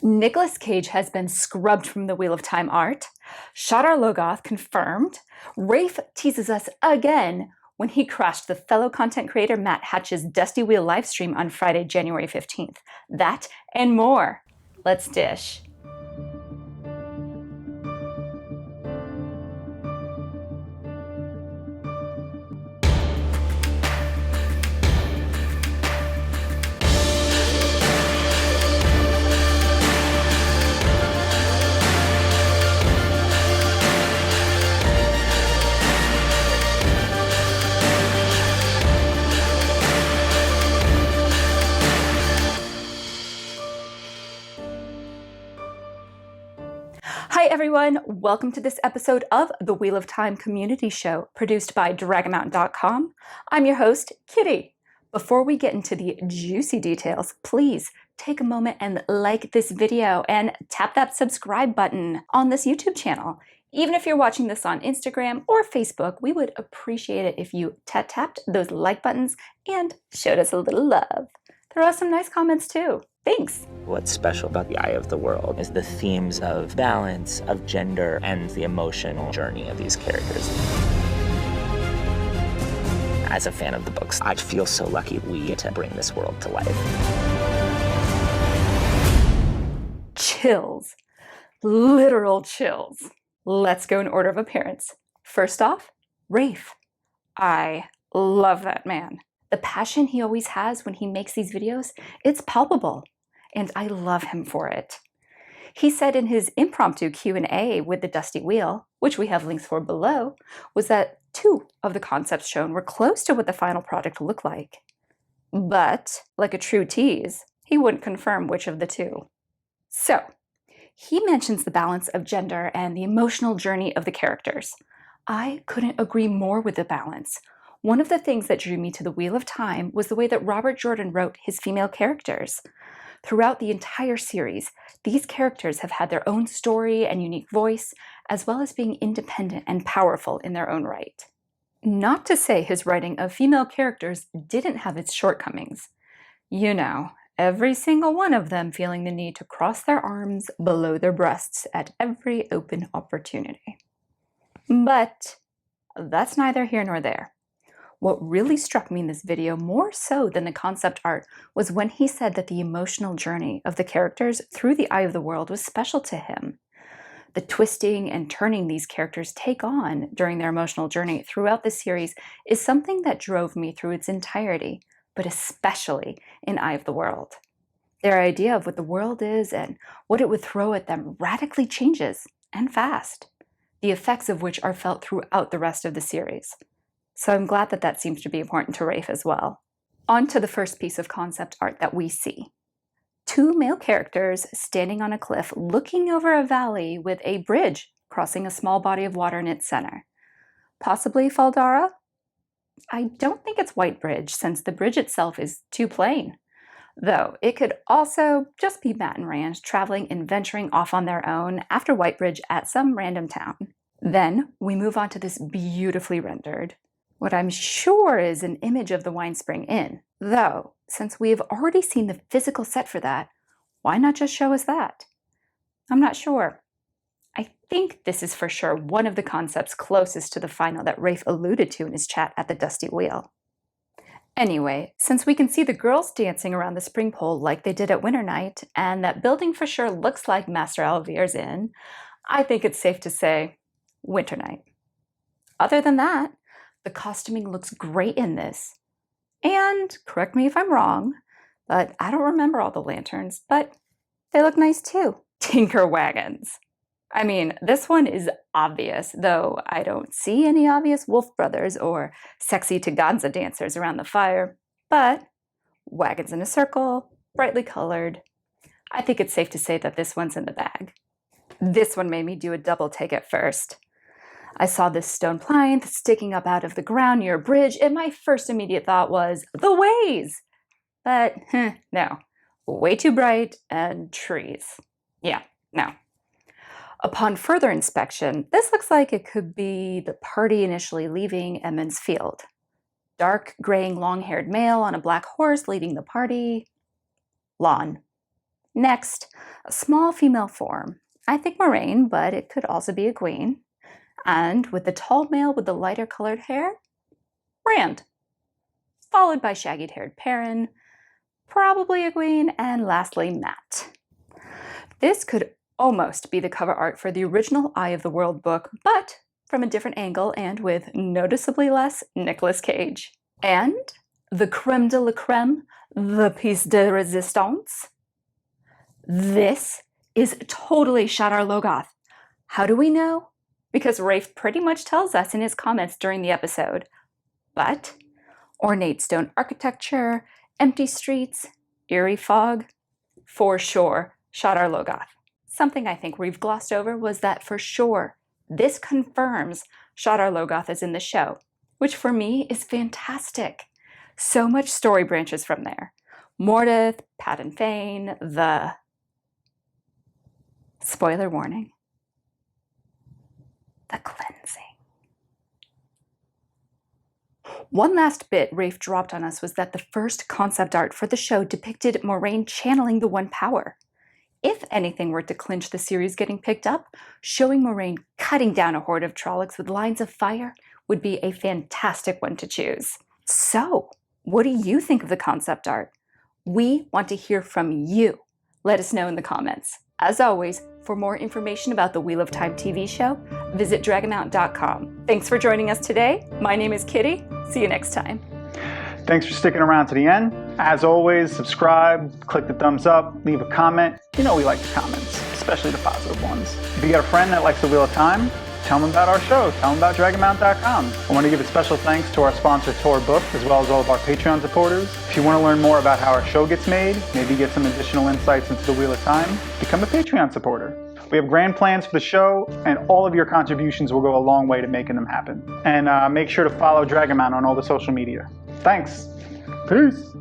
Nicolas Cage has been scrubbed from the Wheel of Time art. Shadar Logoth confirmed. Rafe teases us again when he crashed the fellow content creator Matt Hatch's Dusty Wheel livestream on Friday, January 15th. That and more. Let's dish. Hi everyone, welcome to this episode of the Wheel of Time community show produced by Dragonmount.com. I'm your host, Kitty. Before we get into the juicy details, please take a moment and like this video and tap that subscribe button on this YouTube channel. Even if you're watching this on Instagram or Facebook, we would appreciate it if you tapped those like buttons and showed us a little love. Throw us some nice comments too. Thanks. What's special about The Eye of the World is the themes of balance, of gender, and the emotional journey of these characters. As a fan of the books, I feel so lucky we get to bring this world to life. Chills. Literal chills. Let's go in order of appearance. First off, Rafe. I love that man. The passion he always has when he makes these videos, it's palpable, and I love him for it. He said in his impromptu Q&A with the Dusty Wheel, which we have links for below, was that 2 of the concepts shown were close to what the final product looked like. But, like a true tease, he wouldn't confirm which of the 2. So, he mentions the balance of gender and the emotional journey of the characters. I couldn't agree more with the balance. One of the things that drew me to the Wheel of Time was the way that Robert Jordan wrote his female characters. Throughout the entire series, these characters have had their own story and unique voice, as well as being independent and powerful in their own right. Not to say his writing of female characters didn't have its shortcomings. You know, every single one of them feeling the need to cross their arms below their breasts at every open opportunity. But that's neither here nor there. What really struck me in this video, more so than the concept art, was when he said that the emotional journey of the characters through the Eye of the World was special to him. The twisting and turning these characters take on during their emotional journey throughout the series is something that drove me through its entirety, but especially in Eye of the World. Their idea of what the world is and what it would throw at them radically changes, and fast, the effects of which are felt throughout the rest of the series. So I'm glad that that seems to be important to Rafe as well. On to the first piece of concept art that we see. 2 male characters standing on a cliff looking over a valley with a bridge crossing a small body of water in its center. Possibly Faldara? I don't think it's White Bridge since the bridge itself is too plain. Though it could also just be Matt and Rand traveling and venturing off on their own after White Bridge at some random town. Then we move on to this beautifully rendered, what I'm sure is an image of the Wine Spring Inn. Though, since we have already seen the physical set for that, why not just show us that? I'm not sure. I think this is for sure one of the concepts closest to the final that Rafe alluded to in his chat at the Dusty Wheel. Anyway, since we can see the girls dancing around the spring pole like they did at Winter Night, and that building for sure looks like Master Alvear's Inn, I think it's safe to say Winter Night. Other than that, the costuming looks great in this. And, correct me if I'm wrong, but I don't remember all the lanterns, but they look nice too. Tinker wagons. I mean, this one is obvious, though I don't see any obvious Wolf Brothers or sexy Taganza dancers around the fire, but wagons in a circle, brightly colored. I think it's safe to say that this one's in the bag. This one made me do a double take at first. I saw this stone plinth sticking up out of the ground near a bridge, and my first immediate thought was, the ways! But, no. Way too bright, and trees. Yeah, no. Upon further inspection, this looks like it could be the party initially leaving Edmund's Field. Dark, graying, long-haired male on a black horse leading the party. Lawn. Next, a small female form. I think Moraine, but it could also be a queen. And with the tall male with the lighter colored hair, Rand. Followed by shaggy-haired Perrin, probably a queen, and lastly, Matt. This could almost be the cover art for the original Eye of the World book, but from a different angle and with noticeably less Nicolas Cage. And the creme de la creme, the piece de resistance. This is totally Shadar Logoth. How do we know? Because Rafe pretty much tells us in his comments during the episode. But ornate stone architecture, empty streets, eerie fog, for sure, Shadar Logoth. Something I think we've glossed over was that for sure, this confirms Shadar Logoth is in the show, which for me is fantastic. So much story branches from there. Mordeth, Pat and Fane, the... Spoiler warning. The cleansing. One last bit Rafe dropped on us was that the first concept art for the show depicted Moraine channeling the One Power. If anything were to clinch the series getting picked up, showing Moraine cutting down a horde of Trollocs with lines of fire would be a fantastic one to choose. So, what do you think of the concept art? We want to hear from you. Let us know in the comments. As always, for more information about the Wheel of Time TV show, visit Dragonmount.com. Thanks for joining us today. My name is Kitty. See you next time. Thanks for sticking around to the end. As always, subscribe, click the thumbs up, leave a comment. You know we like the comments, especially the positive ones. If you got a friend that likes the Wheel of Time, tell them about our show. Tell them about Dragonmount.com. I want to give a special thanks to our sponsor, Tor Book, as well as all of our Patreon supporters. If you want to learn more about how our show gets made, maybe get some additional insights into the Wheel of Time, become a Patreon supporter. We have grand plans for the show, and all of your contributions will go a long way to making them happen. And make sure to follow Dragonmount on all the social media. Thanks. Peace.